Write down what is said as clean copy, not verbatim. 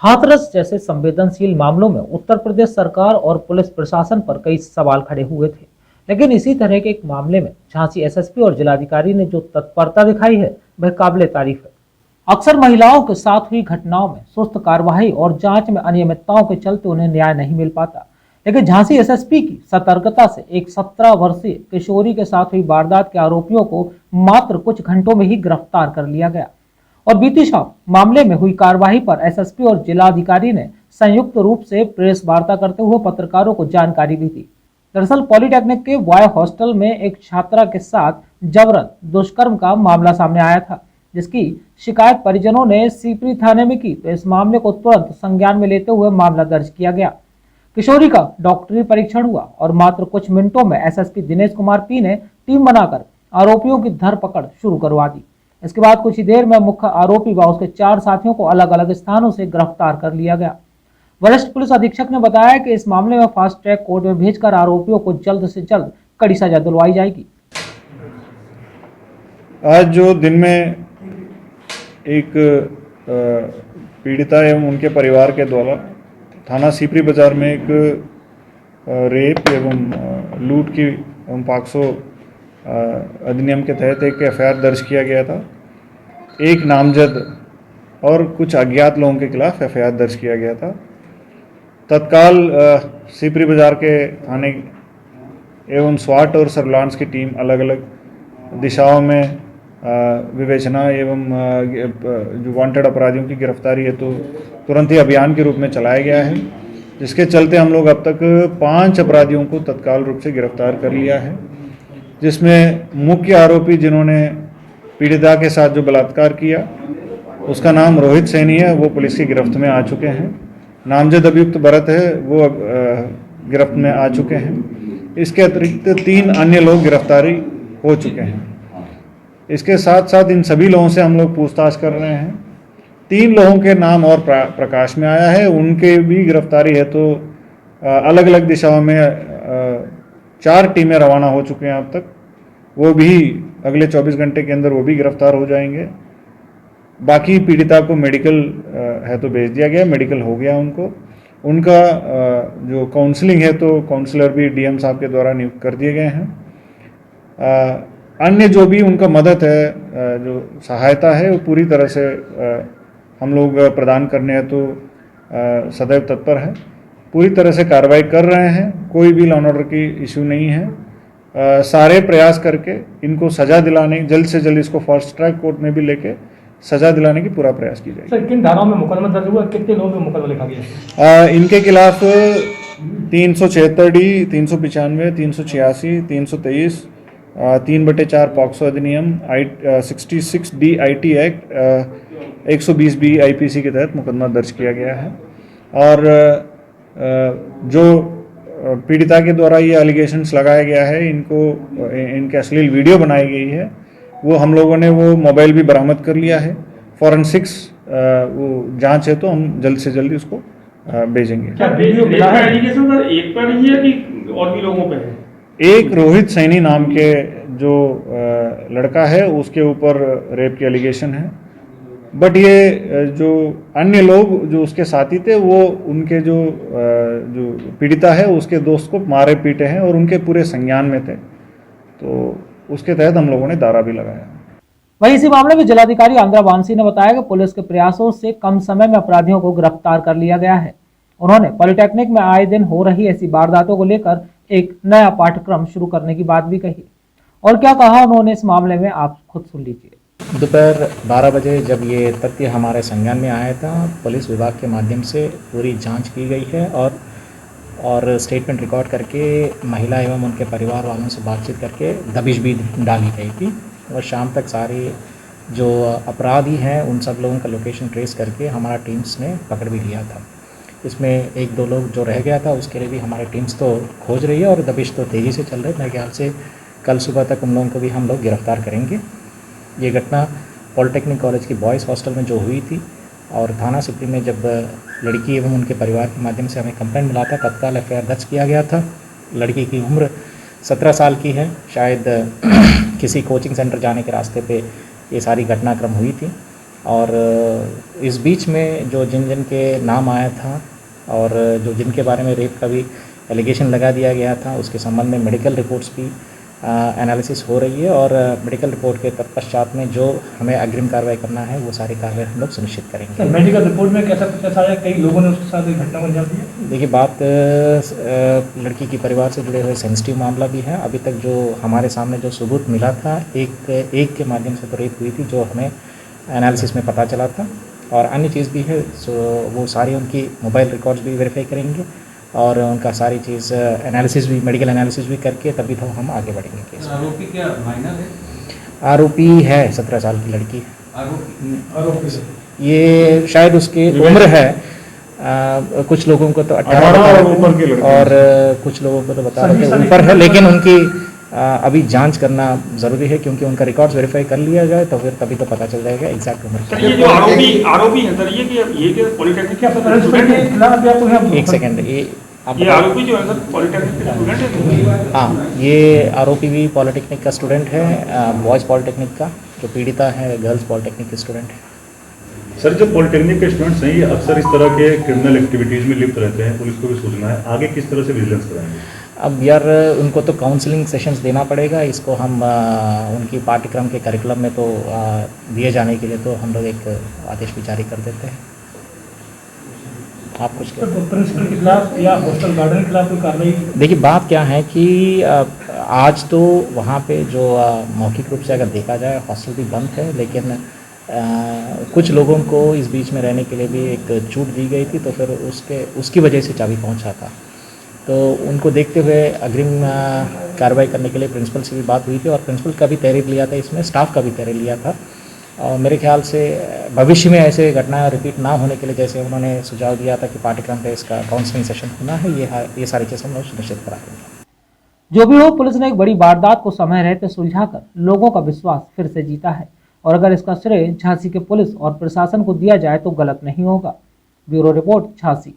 हाथरस जैसे संवेदनशील मामलों में उत्तर प्रदेश सरकार और पुलिस प्रशासन पर कई सवाल खड़े हुए थे, लेकिन इसी तरह के एक मामले में झांसी एसएसपी और जिलाधिकारी ने जो तत्परता दिखाई है वह काबिले तारीफ है। अक्सर महिलाओं के साथ हुई घटनाओं में सुस्त कार्रवाई और जांच में अनियमितताओं के चलते उन्हें न्याय नहीं मिल पाता, लेकिन झांसी एसएसपी की सतर्कता से एक 17 वर्षीय किशोरी के साथ हुई वारदात के आरोपियों को मात्र कुछ घंटों में ही गिरफ्तार कर लिया गया। और बीती शाम मामले में हुई कार्रवाई पर एसएसपी और जिलाधिकारी ने संयुक्त रूप से प्रेस वार्ता करते हुए पत्रकारों को जानकारी दी थी। दरअसल पॉलिटेक्निक के बॉय हॉस्टल में एक छात्रा के साथ जबरन दुष्कर्म का मामला सामने आया था, जिसकी शिकायत परिजनों ने सीपरी थाने में की, तो इस मामले को तुरंत संज्ञान में लेते हुए मामला दर्ज किया गया। किशोरी का डॉक्टरी परीक्षण हुआ और मात्र कुछ मिनटों में एसएसपी दिनेश कुमार पी ने टीम बनाकर आरोपियों की धरपकड़ शुरू करवा दी। इसके बाद कुछ ही देर में मुख्य आरोपी व उसके 4 साथियों को अलग अलग स्थानों से गिरफ्तार कर लिया गया। वरिष्ठ पुलिस अधीक्षक ने बताया कि इस मामले में फास्ट ट्रैक कोर्ट में भेजकर आरोपियों को जल्द से जल्द कड़ी सजा दिलवाई जाएगी। आज जो दिन में एक पीड़िता एवं उनके परिवार के द्वारा थाना सीपरी बाजार में एक रेप एवं लूट की एवं पॉक्सो अधिनियम के तहत एक एफआईआर दर्ज किया गया था। एक नामजद और कुछ अज्ञात लोगों के खिलाफ एफआईआर दर्ज किया गया था। तत्काल सीपरी बाजार के थाने एवं स्वाट और सर्विलांस की टीम अलग अलग दिशाओं में विवेचना एवं जो वांटेड अपराधियों की गिरफ्तारी है तो तुरंत ही अभियान के रूप में चलाया गया है, जिसके चलते हम लोग अब तक 5 अपराधियों को तत्काल रूप से गिरफ्तार कर लिया है, जिसमें मुख्य आरोपी जिन्होंने पीड़िता के साथ जो बलात्कार किया उसका नाम रोहित सैनी है, वो पुलिस की गिरफ्त में आ चुके हैं। नामजद अभियुक्त भरत है, वो गिरफ्त में आ चुके हैं। इसके अतिरिक्त 3 अन्य लोग गिरफ्तारी हो चुके हैं। इसके साथ साथ इन सभी लोगों से हम लोग पूछताछ कर रहे हैं। 3 लोगों के नाम और प्रकाश में आया है, उनके भी गिरफ्तारी है। तो अलग अलग दिशाओं में 4 टीमें रवाना हो चुके हैं अब तक। वो भी अगले 24 घंटे के अंदर वो भी गिरफ्तार हो जाएंगे। बाकी पीड़िता को मेडिकल है तो भेज दिया गया, मेडिकल हो गया उनको। उनका जो काउंसलिंग है तो काउंसलर भी डीएम साहब के द्वारा नियुक्त कर दिए गए हैं। अन्य जो भी उनका मदद है, जो सहायता है, वो पूरी तरह से हम लोग प्रदान करने हैं तो सदैव तत्पर है। पूरी तरह से कार्रवाई कर रहे हैं, कोई भी लॉ एंड ऑर्डर की इशू नहीं है। सारे प्रयास करके इनको सजा दिलाने, जल्द से जल्द इसको फास्ट ट्रैक कोर्ट में भी लेके सजा दिलाने की पूरा प्रयास की जाएगी। सर, किन धाराओं में मुकदमा दर्ज हुआ, कितने लोगों पे मुकदमा लिखा गया? इनके खिलाफ 376 डी, 395, 386, 323, 3/4 पॉक्सो अधिनियम, 66 D IT act, 120 B IPC के तहत मुकदमा दर्ज किया गया है। और जो पीड़िता के द्वारा ये एलिगेशंस लगाया गया है, इनके अश्लील वीडियो बनाई गई है, वो हम लोगों ने वो मोबाइल भी बरामद कर लिया है। फॉरेंसिक्स वो जांच है तो हम जल्द से जल्द उसको भेजेंगे। क्या वीडियो मिला है? एलिगेशन सर एक पर नहीं है कि और भी लोगों पे है? एक रोहित सैनी नाम के जो लड़का है उसके ऊपर रेप की एलिगेशन है, बट ये जो अन्य लोग जो उसके साथी थे वो उनके जो पीड़िता है उसके दोस्त को मारे पीटे हैं और उनके पूरे संज्ञान में थे, तो उसके तहत हम लोगों ने दारा भी लगाया। वहीं इसी मामले में जिलाधिकारी आंद्रा वानसी ने बताया कि पुलिस के प्रयासों से कम समय में अपराधियों को गिरफ्तार कर लिया गया है। उन्होंने पॉलिटेक्निक में आए दिन हो रही ऐसी वारदातों को लेकर एक नया पाठ्यक्रम शुरू करने की बात भी कही। और क्या कहा उन्होंने इस मामले में, आप खुद सुन लीजिए। दोपहर 12 बजे जब ये तथ्य हमारे संज्ञान में आया था, पुलिस विभाग के माध्यम से पूरी जांच की गई है और स्टेटमेंट रिकॉर्ड करके महिला एवं उनके परिवार वालों से बातचीत करके दबिश भी डाली गई थी। और शाम तक सारे जो अपराधी हैं उन सब लोगों का लोकेशन ट्रेस करके हमारा टीम्स ने पकड़ भी लिया था। इसमें 1-2 लोग जो रह गया था उसके लिए भी हमारे टीम्स तो खोज रही है और दबिश तो तेज़ी से चल रही है। मेरे ख्याल से कल सुबह तक उन लोगों को भी हम लोग गिरफ्तार करेंगे। ये घटना पॉलिटेक्निक कॉलेज की बॉयज़ हॉस्टल में जो हुई थी और थाना सिपरी में जब लड़की एवं उनके परिवार के माध्यम से हमें कंप्लेंट मिला था, तत्काल एफआईआर दर्ज किया गया था। लड़की की उम्र 17 साल की है, शायद किसी कोचिंग सेंटर जाने के रास्ते पे ये सारी घटनाक्रम हुई थी। और इस बीच में जो जिन जिन के नाम आया था और जो जिनके बारे में रेप का भी एलिगेशन लगा दिया गया था, उसके संबंध में मेडिकल रिपोर्ट्स भी एनालिसिस हो रही है और मेडिकल रिपोर्ट के तत्पश्चात में जो हमें अग्रिम कार्रवाई करना है वो सारी कार्रवाई हम लोग सुनिश्चित करेंगे। सर, मेडिकल रिपोर्ट में कैसा प्रकाश आया, कई लोगों ने उसके साथ एक घटना को अंजाम दिया? देखिए, बात लड़की की परिवार से जुड़े हुए सेंसिटिव मामला भी है। अभी तक जो हमारे सामने जो सबूत मिला था, एक के माध्यम से तो रेप हुई थी, जो हमें एनालिसिस में पता चला था, और अन्य चीज़ भी है। सो वो सारी उनकी मोबाइल रिकॉर्ड्स भी वेरीफाई करेंगे और उनका सारी चीज़ एनालिसिस भी, मेडिकल एनालिसिस भी करके तभी तो हम आगे बढ़ेंगे केस। आरोपी क्या माइनर है? आरोपी है 17 साल की लड़की। आरोपी से ये शायद उसकी उम्र है, कुछ लोगों को तो 18 ऊपर की लड़की और कुछ लोगों को तो बता रहे थे ऊपर है, लेकिन उनकी अभी जांच करना ज़रूरी है, क्योंकि उनका रिकॉर्ड्स वेरीफाई कर लिया जाए तो फिर तभी तो पता चल जाएगा एग्जैक्ट उम्र सर क्या ये जो आरोपी है सर, ये पॉलिटेक्निक क्या स्टूडेंट के खिलाफ भी आपको है। एक सेकंड, ये आप ये आरोपी जो है सर पॉलिटेक्निक के स्टूडेंट है? हाँ, ये आरोपी भी पॉलिटेक्निक का स्टूडेंट है, बॉयज़ पॉलिटेक्निक का। जो पीड़िता है गर्ल्स पॉलिटेक्निक की स्टूडेंट है। सर, जो पॉलिटेक्निक के स्टूडेंट्स हैं ये अक्सर इस तरह के क्रिमिनल एक्टिविटीज़ में लिप्त रहते हैं, पुलिस को भी सूचना है, आगे किस तरह से विजिलेंस कराएंगे? अब यार, उनको तो काउंसलिंग सेशंस देना पड़ेगा। इसको हम उनकी पाठ्यक्रम के करिकुलम में तो दिए जाने के लिए तो हम लोग एक आदेश भी जारी कर देते हैं। आप कुछ प्रिंसिपल के खिलाफ या हॉस्टल गार्डन के खिलाफ कोई कार्रवाई? देखिए, बात क्या है कि आज तो वहाँ पे जो मौखिक रूप से अगर देखा जाए हॉस्टल भी बंद है, लेकिन कुछ लोगों को इस बीच में रहने के लिए भी एक छूट दी गई थी, तो फिर उसकी वजह से चाबी पहुँचा था। तो उनको देखते हुए अग्रिम कार्रवाई करने के लिए प्रिंसिपल से भी बात हुई थी और प्रिंसिपल का भी तहरीर लिया था, इसमें स्टाफ का भी तहरीर लिया था। और मेरे ख्याल से भविष्य में ऐसे घटनाएं रिपीट ना होने के लिए, जैसे उन्होंने सुझाव दिया था कि पाठ्यक्रम पे इसका काउंसलिंग सेशन होना है, ये सारी चीज़ हम लोग सुनिश्चित करा देंगे। जो भी हो, पुलिस ने एक बड़ी वारदात को समय रहते सुलझाकर लोगों का विश्वास फिर से जीता है, और अगर इसका श्रेय झांसी के पुलिस और प्रशासन को दिया जाए तो गलत नहीं होगा। Bureau report, Jhansi.